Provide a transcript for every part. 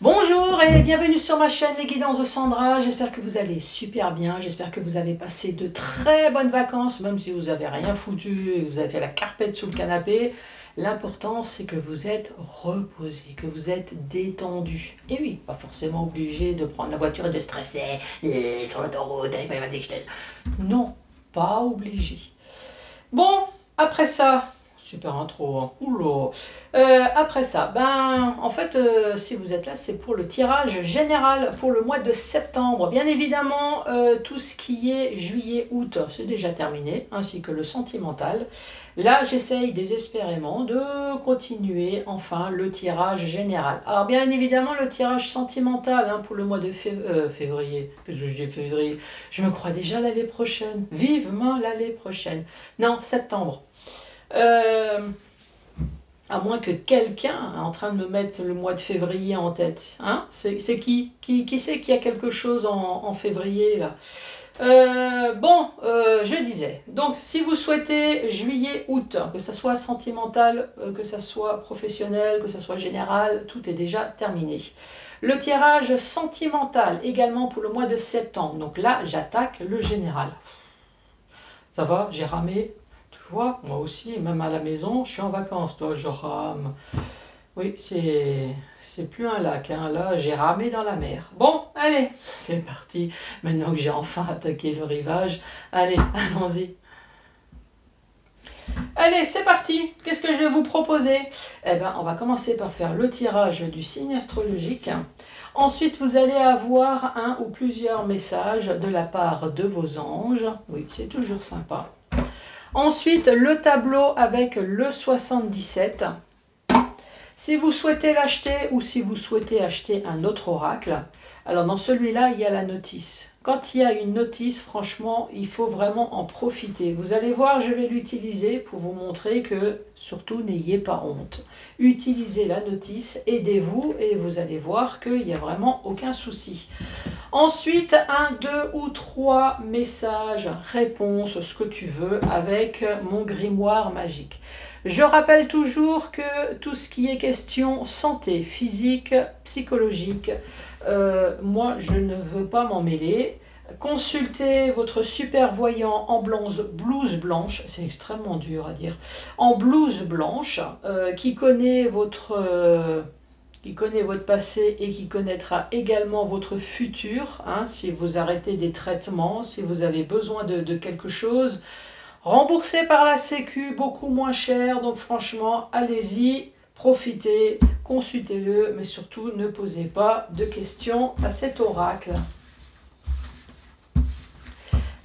Bonjour et bienvenue sur ma chaîne Les Guidances de Sandra. J'espère que vous allez super bien. J'espère que vous avez passé de très bonnes vacances, même si vous n'avez rien foutu et vous avez fait la carpette sous le canapé. L'important, c'est que vous êtes reposé, que vous êtes détendu. Et oui, pas forcément obligé de prendre la voiture et de stresser sur l'autoroute. Non, pas obligé. Bon, après ça, super intro, hein. Oula. Après ça, en fait, si vous êtes là, c'est pour le tirage général pour le mois de septembre. Bien évidemment, tout ce qui est juillet-août, c'est déjà terminé, ainsi que le sentimental. Là, j'essaye désespérément de continuer, enfin, le tirage général. Alors, bien évidemment, le tirage sentimental pour le mois de février. Qu'est-ce que je dis février? Je me crois déjà l'année prochaine. Vivement l'année prochaine. Non, septembre. À moins que quelqu'un est en train de me mettre le mois de février en tête. Hein? C'est qui? Qui c'est qui a quelque chose en février là? Je disais, donc si vous souhaitez juillet-août, que ça soit sentimental, que ça soit professionnel, que ça soit général, tout est déjà terminé. Le tirage sentimental également pour le mois de septembre. Donc là, j'attaque le général. Ça va, j'ai ramé. Tu vois, moi aussi, même à la maison, je suis en vacances, toi, je rame. Oui, c'est plus un lac, hein. Là, j'ai ramé dans la mer. Bon, allez, c'est parti. Maintenant que j'ai enfin attaqué le rivage, allez, allons-y. Allez, c'est parti. Qu'est-ce que je vais vous proposer? On va commencer par faire le tirage du signe astrologique. Ensuite, vous allez avoir un ou plusieurs messages de la part de vos anges. Oui, c'est toujours sympa. Ensuite, le tableau avec le 77. Si vous souhaitez l'acheter ou si vous souhaitez acheter un autre oracle, alors dans celui-là, il y a la notice. Quand il y a une notice, franchement, il faut vraiment en profiter. Vous allez voir, je vais l'utiliser pour vous montrer que, surtout, n'ayez pas honte. Utilisez la notice, aidez-vous et vous allez voir qu'il n'y a vraiment aucun souci. Ensuite, 1, 2 ou 3 messages, réponses, ce que tu veux, avec mon grimoire magique. Je rappelle toujours que tout ce qui est question santé, physique, psychologique, moi je ne veux pas m'en mêler. Consultez votre super voyant en blouse blanche, c'est extrêmement dur à dire, en blouse blanche, qui connaît votre passé et qui connaîtra également votre futur, si vous arrêtez des traitements, si vous avez besoin de quelque chose. Remboursé par la Sécu, beaucoup moins cher, donc franchement, allez-y, profitez, consultez-le, mais surtout ne posez pas de questions à cet oracle.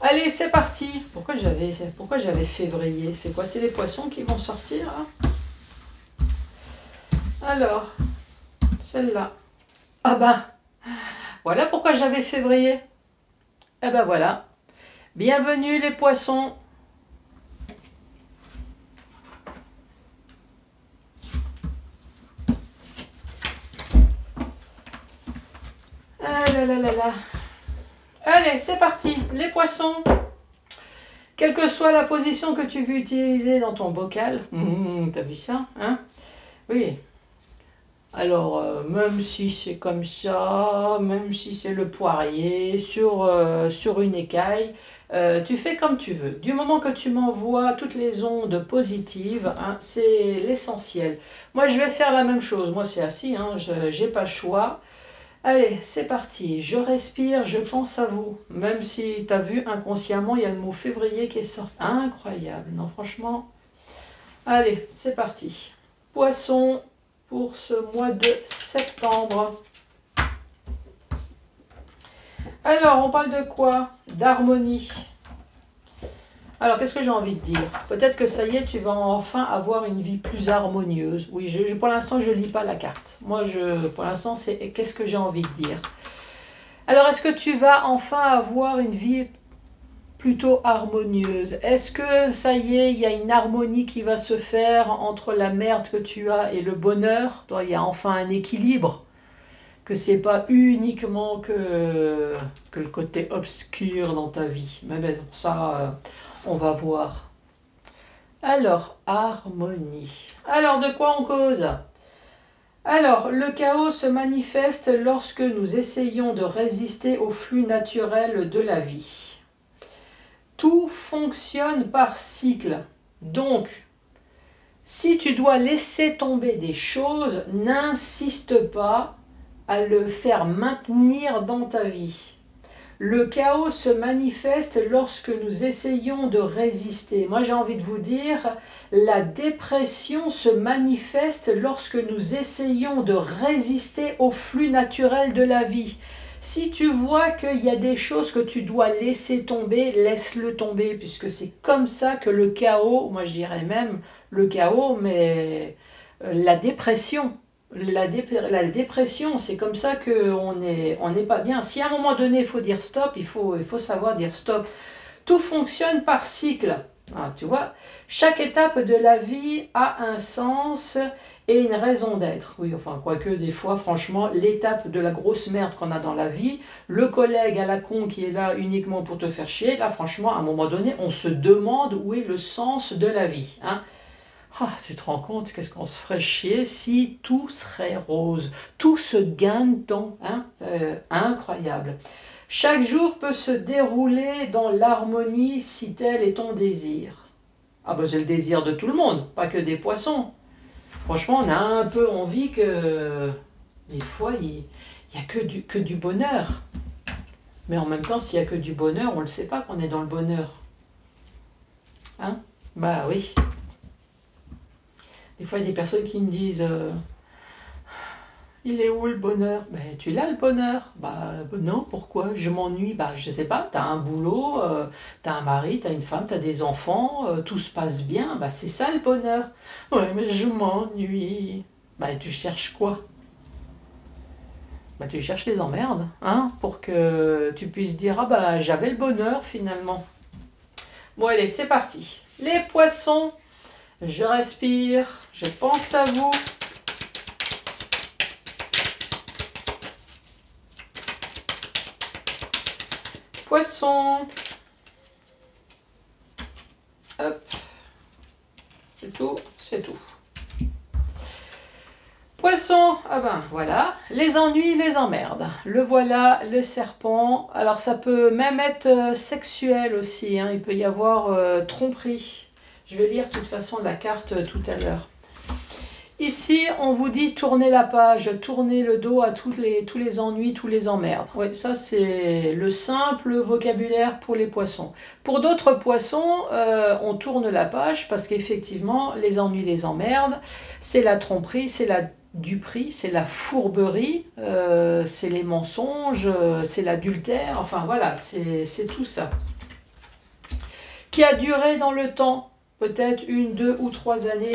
Allez, c'est parti. Pourquoi j'avais février? C'est quoi? C'est les poissons qui vont sortir, hein? Alors, celle-là. Voilà pourquoi j'avais février. Voilà. Bienvenue les poissons. Ah là là là là. Allez, c'est parti. Les poissons. Quelle que soit la position que tu veux utiliser dans ton bocal. T'as vu ça, hein? Oui. Alors, même si c'est comme ça, même si c'est le poirier, sur une écaille, tu fais comme tu veux. Du moment que tu m'envoies toutes les ondes positives, c'est l'essentiel. Moi, je vais faire la même chose. Moi, c'est assis, j'ai pas le choix. Allez, c'est parti. Je respire, je pense à vous. Même si tu as vu, inconsciemment, il y a le mot février qui est sorti. Incroyable. Non, franchement. Allez, c'est parti. Poisson pour ce mois de septembre. Alors, on parle de quoi? D'harmonie. Alors, qu'est-ce que j'ai envie de dire? Peut-être que ça y est, tu vas enfin avoir une vie plus harmonieuse. Oui, pour l'instant, je ne lis pas la carte. Moi, pour l'instant, c'est qu'est-ce que j'ai envie de dire. Alors, est-ce que tu vas enfin avoir une vie plutôt harmonieuse? Est-ce que ça y est, il y a une harmonie qui va se faire entre la merde que tu as et le bonheur? Il y a enfin un équilibre. Que c'est pas uniquement que le côté obscur dans ta vie. Mais bon, ça, on va voir. Alors, harmonie. Alors, de quoi on cause? Alors, le chaos se manifeste lorsque nous essayons de résister au flux naturel de la vie. Tout fonctionne par cycle. Donc, si tu dois laisser tomber des choses, n'insiste pas à le faire maintenir dans ta vie. Le chaos se manifeste lorsque nous essayons de résister. Moi, j'ai envie de vous dire, la dépression se manifeste lorsque nous essayons de résister au flux naturel de la vie. Si tu vois qu'il y a des choses que tu dois laisser tomber, laisse-le tomber, puisque c'est comme ça que le chaos, moi je dirais même le chaos, mais la dépression. La dépression, c'est comme ça qu'on n'est pas bien. Si à un moment donné, il faut dire stop, il faut savoir dire stop. Tout fonctionne par cycle. Ah, tu vois, chaque étape de la vie a un sens et une raison d'être. Oui, enfin, quoique des fois, franchement, l'étape de la grosse merde qu'on a dans la vie, le collègue à la con qui est là uniquement pour te faire chier, là, franchement, à un moment donné, on se demande où est le sens de la vie. Hein. Ah, tu te rends compte, qu'est-ce qu'on se ferait chier si tout serait rose, tout se gagne-t-on, hein? Incroyable. Chaque jour peut se dérouler dans l'harmonie si tel est ton désir. Ah ben c'est le désir de tout le monde, pas que des poissons. Franchement, on a un peu envie que des fois il n'y a que du bonheur. Mais en même temps, s'il n'y a que du bonheur, on ne le sait pas qu'on est dans le bonheur. Hein? Bah oui. Des fois, il y a des personnes qui me disent il est où le bonheur? Ben, tu l'as le bonheur. Bah non, pourquoi? Je m'ennuie. Bah je sais pas, tu as un boulot, tu as un mari, tu as une femme, tu as des enfants, tout se passe bien. Bah c'est ça le bonheur. Ouais, mais je m'ennuie. Bah tu cherches quoi? Bah tu cherches les emmerdes, hein, pour que tu puisses dire ah bah j'avais le bonheur finalement. Bon allez, c'est parti. Les poissons. Je respire, je pense à vous. Poisson. Hop. C'est tout, c'est tout. Poisson, ah ben voilà, les ennuis, les emmerdes. Le voilà, le serpent. Alors ça peut même être sexuel aussi, hein. Il peut y avoir tromperie. Je vais lire de toute façon la carte tout à l'heure. Ici, on vous dit tournez la page, tournez le dos à tous les ennuis, tous les emmerdes. Oui, ça c'est le simple vocabulaire pour les poissons. Pour d'autres poissons, on tourne la page parce qu'effectivement, les ennuis, les emmerdes, c'est la tromperie, c'est la duperie, c'est la fourberie, c'est les mensonges, c'est l'adultère, enfin voilà, c'est tout ça. Qui a duré dans le temps. Peut-être 1, 2 ou 3 années.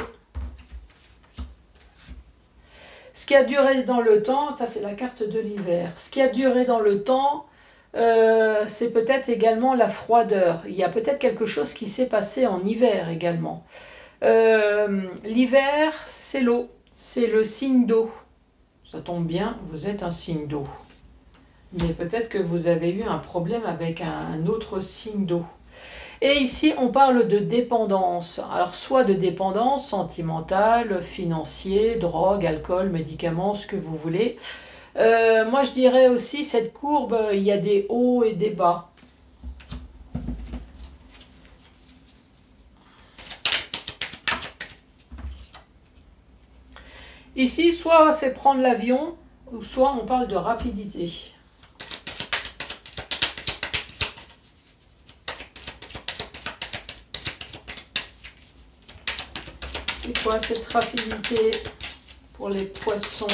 Ce qui a duré dans le temps, ça c'est la carte de l'hiver. Ce qui a duré dans le temps, c'est peut-être également la froideur. Il y a peut-être quelque chose qui s'est passé en hiver également. L'hiver, c'est l'eau. C'est le signe d'eau. Ça tombe bien, vous êtes un signe d'eau. Mais peut-être que vous avez eu un problème avec un autre signe d'eau. Et ici, on parle de dépendance. Alors, soit de dépendance sentimentale, financière, drogue, alcool, médicaments, ce que vous voulez. Moi, je dirais aussi, cette courbe, il y a des hauts et des bas. Ici, soit c'est prendre l'avion, ou soit on parle de rapidité. C'est quoi cette rapidité pour les poissons?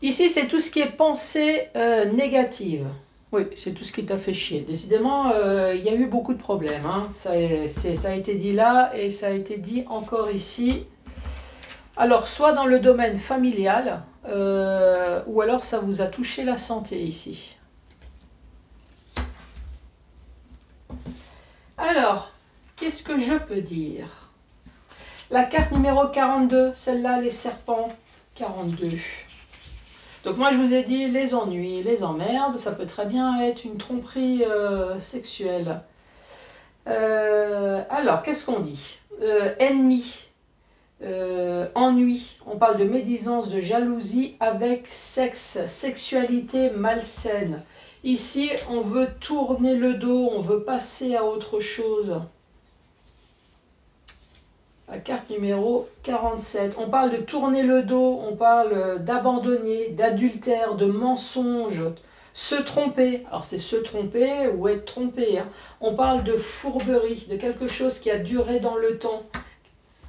Ici, c'est tout ce qui est pensée négative. Oui, c'est tout ce qui t'a fait chier. Décidément, il y a eu beaucoup de problèmes. Hein. Ça a été dit là et ça a été dit encore ici. Alors, soit dans le domaine familial, ou alors ça vous a touché la santé ici. Alors, qu'est-ce que je peux dire? La carte numéro 42, celle-là, les serpents, 42. Donc moi, je vous ai dit, les ennuis, les emmerdes, ça peut très bien être une tromperie sexuelle. Alors, qu'est-ce qu'on dit? Ennemi, ennui. On parle de médisance, de jalousie avec sexe, sexualité malsaine. Ici, on veut tourner le dos, on veut passer à autre chose. La carte numéro 47. On parle de tourner le dos, on parle d'abandonner, d'adultère, de mensonge, se tromper. Alors c'est se tromper ou être trompé. Hein. On parle de fourberie, de quelque chose qui a duré dans le temps.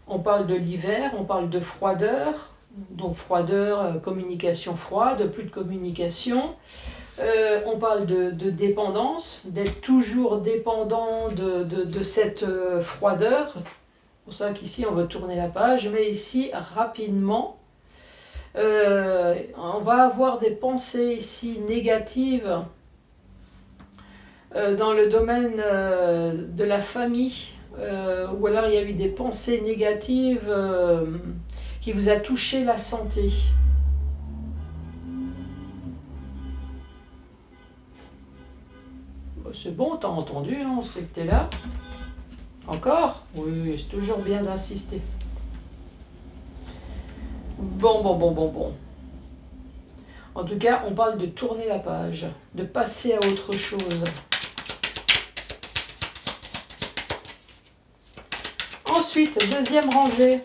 On parle de l'hiver, on parle de froideur. Donc froideur, communication froide, plus de communication. On parle de dépendance, d'être toujours dépendant de cette froideur. C'est pour ça qu'ici on veut tourner la page, mais ici rapidement, on va avoir des pensées ici négatives dans le domaine de la famille, ou alors il y a eu des pensées négatives qui vous a touché la santé. C'est bon, t'as entendu, hein, on sait que t'es là. Encore? Oui, c'est toujours bien d'insister. Bon. En tout cas, on parle de tourner la page, de passer à autre chose. Ensuite, deuxième rangée.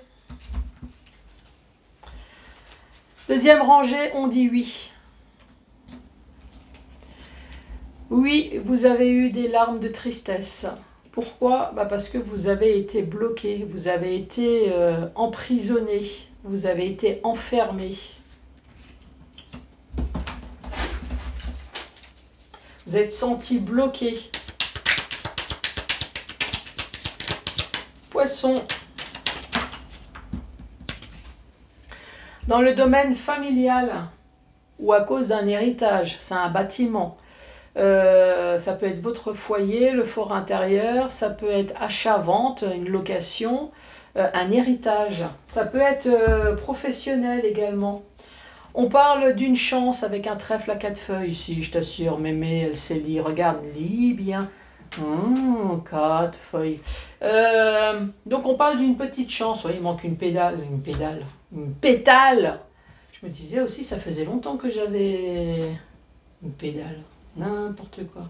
Deuxième rangée, on dit oui. Oui, vous avez eu des larmes de tristesse. Pourquoi? Parce que vous avez été bloqué, vous avez été emprisonné, vous avez été enfermé. Vous êtes senti bloqué. Poisson. Dans le domaine familial, ou à cause d'un héritage, c'est un bâtiment. Ça peut être votre foyer, le fort intérieur, ça peut être achat-vente, une location, un héritage. Ça peut être professionnel également. On parle d'une chance avec un trèfle à 4 feuilles ici, je t'assure, mémé, elle sait lire. Regarde, lis bien. 4 feuilles. Donc on parle d'une petite chance. Ouais, il manque une pétale. Je me disais aussi, ça faisait longtemps que j'avais une pédale. N'importe quoi.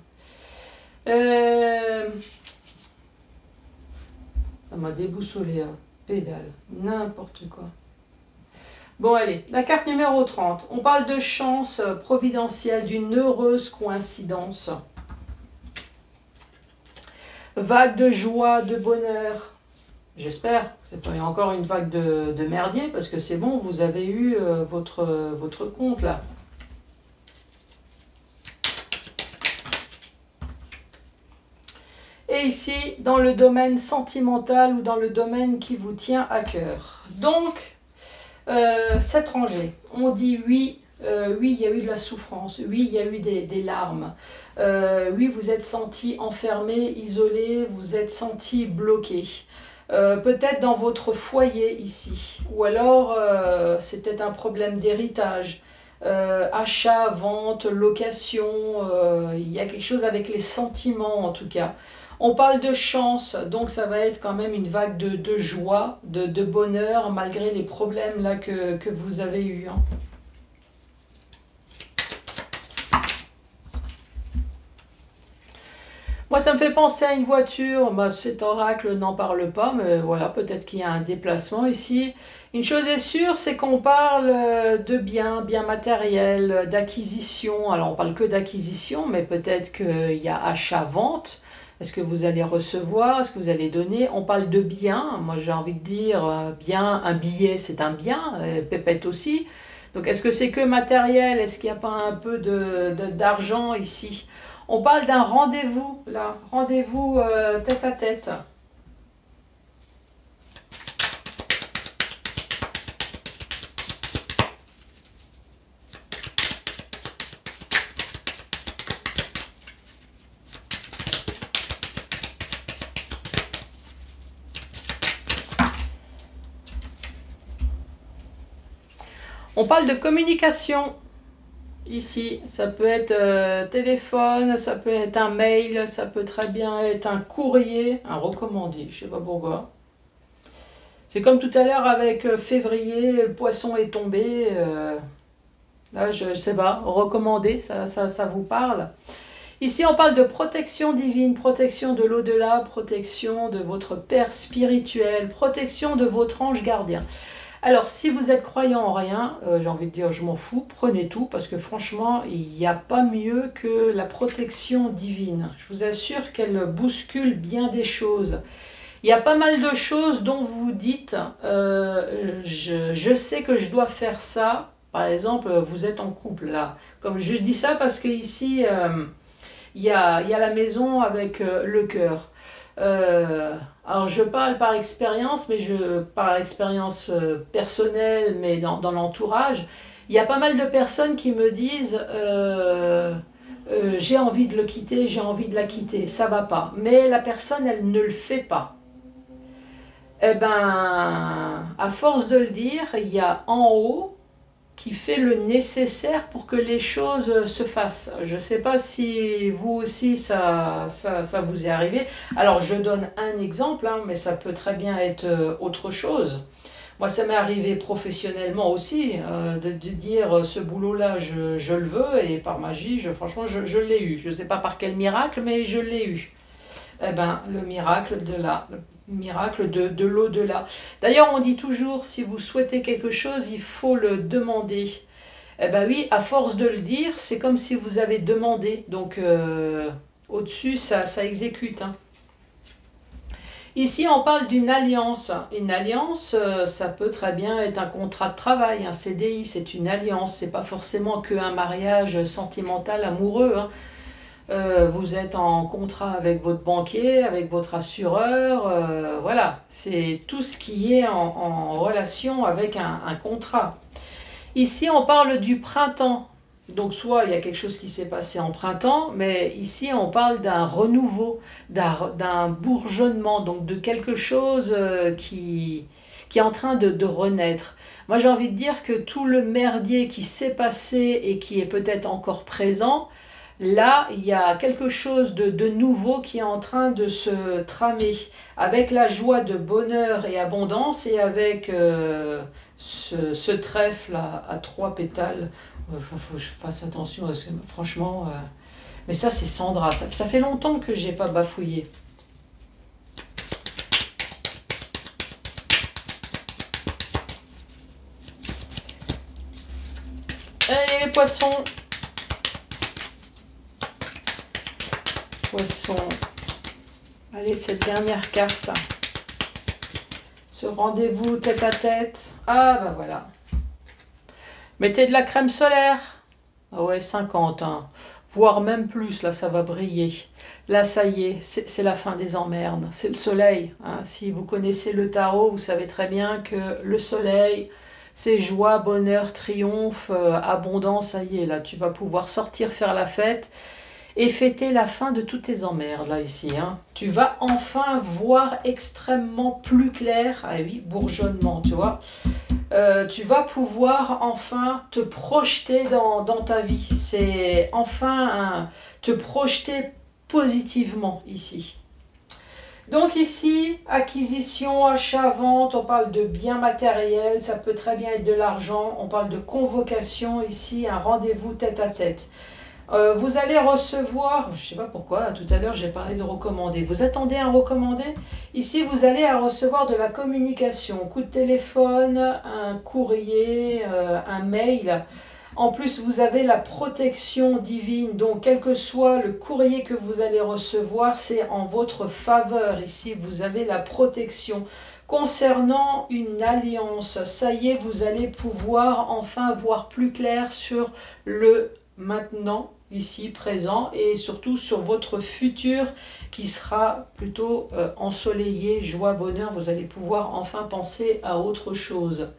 Ça m'a déboussolé, hein. Pédale. N'importe quoi. Bon, allez, la carte numéro 30. On parle de chance providentielle, d'une heureuse coïncidence. Vague de joie, de bonheur. J'espère. C'est pas encore une vague de merdier, parce que c'est bon, vous avez eu votre compte, là. Et ici, dans le domaine sentimental ou dans le domaine qui vous tient à cœur. Donc, cette rangée, on dit oui, oui, il y a eu de la souffrance, oui, il y a eu des larmes, oui, vous êtes senti enfermé, isolé, vous êtes senti bloqué. Peut-être dans votre foyer ici, ou alors c'était un problème d'héritage. Achat, vente, location, il y a quelque chose avec les sentiments en tout cas. On parle de chance, donc ça va être quand même une vague de joie, de bonheur, malgré les problèmes là que vous avez eus. Hein. Moi, ça me fait penser à une voiture. Cet oracle n'en parle pas, mais voilà, peut-être qu'il y a un déplacement ici. Une chose est sûre, c'est qu'on parle de biens matériels, d'acquisition. Alors, on parle que d'acquisition, mais peut-être qu'il y a achat-vente. Est-ce que vous allez recevoir? Est-ce que vous allez donner? On parle de biens. Moi, j'ai envie de dire bien, un billet, c'est un bien. Pépette aussi. Donc, est-ce que c'est que matériel? Est-ce qu'il n'y a pas un peu d'argent ici? On parle d'un rendez-vous, là. Rendez-vous tête à tête. On parle de communication. Ici, ça peut être téléphone, ça peut être un mail, ça peut très bien être un courrier, un recommandé, je sais pas pourquoi. C'est comme tout à l'heure avec février, le poisson est tombé. Là, je sais pas, recommandé, ça vous parle. Ici, on parle de protection divine, protection de l'au-delà, protection de votre père spirituel, protection de votre ange gardien. Alors, si vous êtes croyant en rien, j'ai envie de dire, je m'en fous, prenez tout, parce que franchement, il n'y a pas mieux que la protection divine. Je vous assure qu'elle bouscule bien des choses. Il y a pas mal de choses dont vous dites, je sais que je dois faire ça. Par exemple, vous êtes en couple, là. Comme je dis ça parce qu'ici, il y a la maison avec le cœur. Alors je parle par expérience, mais par expérience personnelle, mais dans l'entourage, il y a pas mal de personnes qui me disent j'ai envie de le quitter, j'ai envie de la quitter, ça va pas. Mais la personne, elle ne le fait pas. Eh ben, à force de le dire, il y a en haut qui fait le nécessaire pour que les choses se fassent. Je ne sais pas si vous aussi ça vous est arrivé. Alors je donne un exemple, hein, mais ça peut très bien être autre chose. Moi ça m'est arrivé professionnellement aussi, de dire ce boulot-là je le veux et par magie, franchement je l'ai eu. Je ne sais pas par quel miracle, mais je l'ai eu. Eh ben, le miracle de là. Miracle de l'au-delà. D'ailleurs, on dit toujours, si vous souhaitez quelque chose, il faut le demander. Eh bien oui, à force de le dire, c'est comme si vous avez demandé. Donc, au-dessus, ça exécute. Hein. Ici, on parle d'une alliance. Une alliance, ça peut très bien être un contrat de travail, un CDI, c'est une alliance. C'est pas forcément qu'un mariage sentimental, amoureux. Hein. Vous êtes en contrat avec votre banquier, avec votre assureur, voilà, c'est tout ce qui est en relation avec un contrat. Ici, on parle du printemps. Donc, soit il y a quelque chose qui s'est passé en printemps, mais ici, on parle d'un renouveau, d'un bourgeonnement, donc de quelque chose qui est en train de renaître. Moi, j'ai envie de dire que tout le merdier qui s'est passé et qui est peut-être encore présent, là, il y a quelque chose de nouveau qui est en train de se tramer, avec la joie de bonheur et abondance, et avec ce trèfle à 3 pétales. Il faut que je fasse attention, parce que franchement... Mais ça, c'est Sandra. Ça fait longtemps que j'ai pas bafouillé. Allez, les poissons. Poisson. Allez, cette dernière carte. Ce rendez-vous tête à tête. Ah, bah voilà. Mettez de la crème solaire. Ah ouais, 50, hein. Voire même plus, là, ça va briller. Là, ça y est, c'est la fin des emmerdes. C'est le soleil. Hein. Si vous connaissez le tarot, vous savez très bien que le soleil, c'est joie, bonheur, triomphe, abondance. Ça y est, là, tu vas pouvoir sortir faire la fête. Et fêter la fin de toutes tes emmerdes, là, ici. Hein. Tu vas enfin voir extrêmement plus clair. Ah oui, bourgeonnement, tu vois. Tu vas pouvoir enfin te projeter dans ta vie. C'est enfin te projeter positivement, ici. Donc ici, acquisition, achat, vente, on parle de biens matériels, ça peut très bien être de l'argent. On parle de convocation, ici, un rendez-vous tête à tête. Vous allez recevoir, je ne sais pas pourquoi, tout à l'heure j'ai parlé de recommandé. Vous attendez un recommandé? Ici, vous allez recevoir de la communication, coup de téléphone, un courrier, un mail. En plus, vous avez la protection divine, donc quel que soit le courrier que vous allez recevoir, c'est en votre faveur. Ici, vous avez la protection. Concernant une alliance, ça y est, vous allez pouvoir enfin voir plus clair sur le maintenant, ici, présent, et surtout sur votre futur qui sera plutôt ensoleillé, joie, bonheur. Vous allez pouvoir enfin penser à autre chose.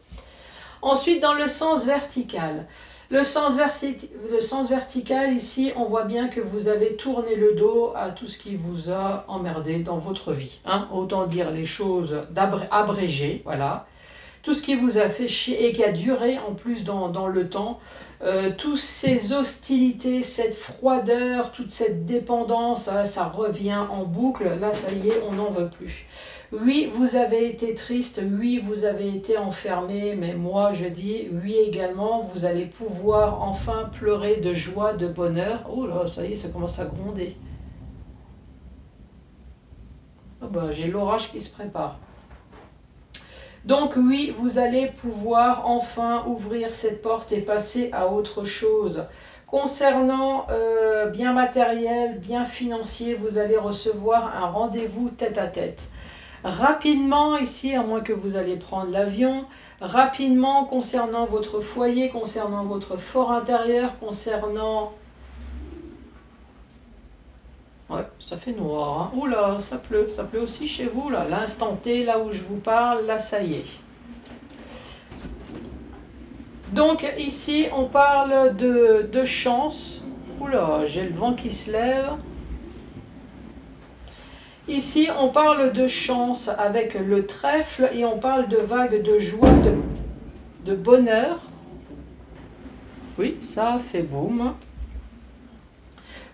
Ensuite, dans le sens vertical. Le sens vertical, ici, on voit bien que vous avez tourné le dos à tout ce qui vous a emmerdé dans votre vie. Hein. Autant dire les choses abrégées, voilà. tout ce qui vous a fait chier et qui a duré en plus dans le temps, toutes ces hostilités, cette froideur, toute cette dépendance, ça revient en boucle, là ça y est, on n'en veut plus. Oui, vous avez été triste, oui, vous avez été enfermé, mais moi je dis oui également, vous allez pouvoir enfin pleurer de joie, de bonheur. Oh là, ça y est, ça commence à gronder. Oh bah, j'ai l'orage qui se prépare. Donc oui, vous allez pouvoir enfin ouvrir cette porte et passer à autre chose. Concernant bien matériel, bien financier, vous allez recevoir un rendez-vous tête-à-tête. Rapidement ici, à moins que vous allez prendre l'avion, rapidement concernant votre foyer, concernant votre fort intérieur, concernant... Ouais, ça fait noir, hein. Oula, ça pleut aussi chez vous, là. L'instant T, là où je vous parle, là, ça y est. Donc, ici, on parle de chance. Oula, j'ai le vent qui se lève. Ici, on parle de chance avec le trèfle et on parle de vagues de joie, de bonheur. Oui, ça fait boum.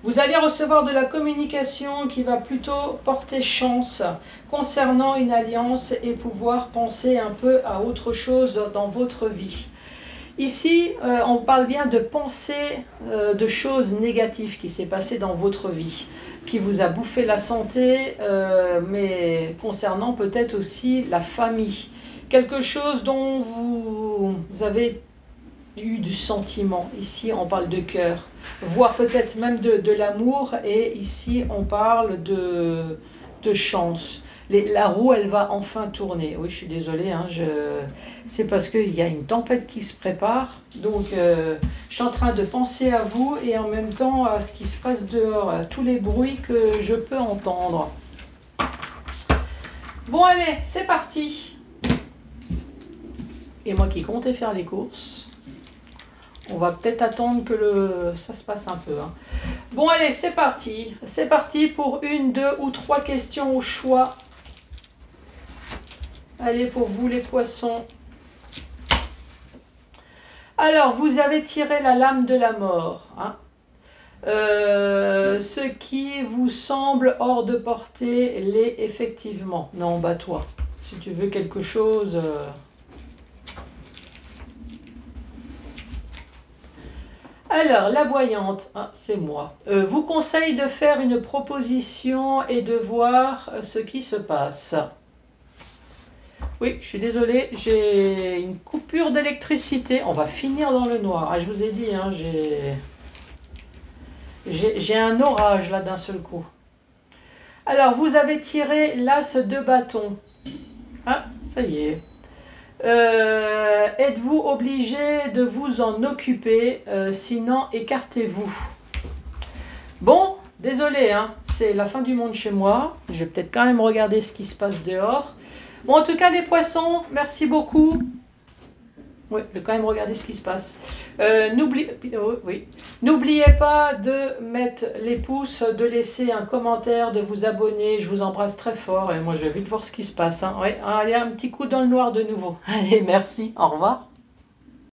Vous allez recevoir de la communication qui va plutôt porter chance concernant une alliance et pouvoir penser un peu à autre chose dans votre vie. Ici, on parle bien de pensées, de choses négatives qui s'est passé dans votre vie, qui vous a bouffé la santé, mais concernant peut-être aussi la famille. Quelque chose dont vous avez eu du sentiment. Ici, on parle de cœur, voire peut-être même de l'amour. Et ici, on parle de chance. La roue, elle va enfin tourner. Oui, je suis désolée, hein, c'est parce qu'il y a une tempête qui se prépare. Donc, je suis en train de penser à vous et en même temps à ce qui se passe dehors, à tous les bruits que je peux entendre. Bon, allez, c'est parti. Et moi qui comptais faire les courses. On va peut-être attendre que ça se passe un peu, hein. Bon, allez, c'est parti. C'est parti pour 1, 2 ou 3 questions au choix. Allez, pour vous les poissons. Alors, vous avez tiré la lame de la mort, hein. Ce qui vous semble hors de portée l'est effectivement. Non, bah toi, si tu veux quelque chose... Alors, la voyante, ah, c'est moi, vous conseille de faire une proposition et de voir ce qui se passe. Oui, je suis désolée, j'ai une coupure d'électricité. On va finir dans le noir. Ah, je vous ai dit, hein, j'ai un orage là d'un seul coup. Alors, vous avez tiré l'as de bâton. Ah, ça y est. Êtes-vous obligé de vous en occuper, sinon écartez-vous. Bon, désolé, hein, c'est la fin du monde chez moi. Je vais peut-être quand même regarder ce qui se passe dehors. Bon, en tout cas, les poissons, merci beaucoup. Oui, je vais quand même regarder ce qui se passe. N'oubliez pas de mettre les pouces, de laisser un commentaire, de vous abonner. Je vous embrasse très fort et moi, je vais vite voir ce qui se passe, hein. Ouais, allez, un petit coup dans le noir de nouveau. Allez, merci, au revoir.